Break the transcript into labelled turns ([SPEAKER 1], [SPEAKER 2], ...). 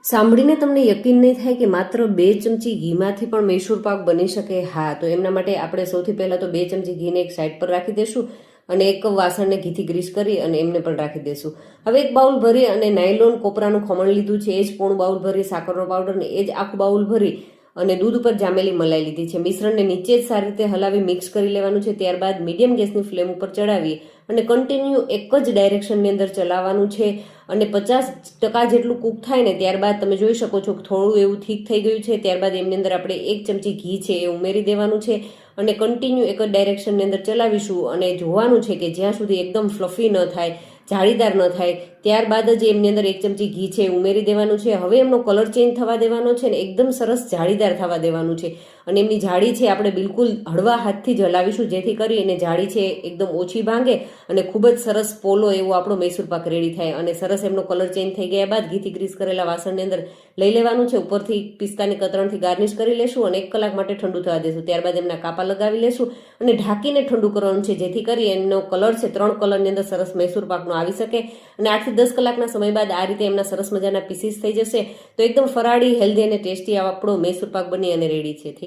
[SPEAKER 1] સાંભળીને તમને યકીન નહીં થાય કે માત્ર 2 ચમચી ઘીમાંથી પણ મૈસૂર પાક બની શકે. હા, તો એમના માટે આપણે સૌથી પહેલા તો 2 ચમચી ઘીને એક સાઈડ પર રાખી દેશું અને એક વાસણને ઘીથી ગ્રીસ કરી અને એમને પણ રાખી દેશું. હવે એક બાઉલ ભરી અને નાયલોન કોપરાનું ખમણ લીધું છે, એ જ પોણું બાઉલ ભરી સાકરનો પાવડર ને એ જ આખું બાઉલ ભરી અને દૂધ ઉપર જામેલી મલાઈ લીધી છે. મિશ્રણને નીચે જ સારી રીતે હલાવી મિક્સ કરી લેવાનું છે. ત્યારબાદ મીડિયમ ગેસની ફ્લેમ ઉપર ચડાવી અને કન્ટિન્યુ એક જ ડાયરેક્શનની અંદર ચલાવવાનું છે અને 50% જેટલું કૂક થાય ને ત્યારબાદ તમે જોઈ શકો છો કે થોડું એવું થીક થઈ ગયું છે. ત્યારબાદ એમની અંદર આપણે 1 ચમચી ઘી છે એ ઉમેરી દેવાનું છે અને કન્ટિન્યુ એક જ ડાયરેક્શનની અંદર ચલાવીશું અને જોવાનું છે કે જ્યાં સુધી એકદમ ફ્લફી ન થાય, જાળીદાર ન થાય, ત્યારબાદ જ એમની અંદર 1 ચમચી ઘી છે ઉમેરી દેવાનું છે. હવે એમનો કલર ચેન્જ થવા દેવાનો છે ને એકદમ સરસ જાળીદાર થવા દેવાનું છે અને એમની જાળી છે આપણે બિલકુલ હળવા હાથથી જ હલાવીશું જેથી કરી એને જાળી છે એકદમ ઓછી ભાંગે અને ખૂબ જ સરસ પોલો એવો આપણો મૈસૂર પાક રેડી થાય. અને સરસ એમનો કલર ચેન્જ થઈ ગયા બાદ ઘીથી ગ્રીસ કરેલા વાસણની અંદર લઈ લેવાનું છે. ઉપરથી પિસ્તાની કતરણથી ગાર્નિશ કરી લેશું અને 1 કલાક માટે ઠંડુ થવા દેશું. ત્યારબાદ એમના કાપા લગાવી લેશું અને ઢાંકીને ઠંડુ કરવાનું છે જેથી કરી એનો કલર છે 3 કલરની અંદર સરસ મૈસૂર પાકનો આવી શકે અને 8 થી 10 કલાકના સમય બાદ આ રીતે એમના સરસ મજાના પીસીસ થઈ જશે. તો એકદમ ફરાળી, હેલ્ધી અને ટેસ્ટી આપણો મૈસૂર પાક બની અને રેડી છે.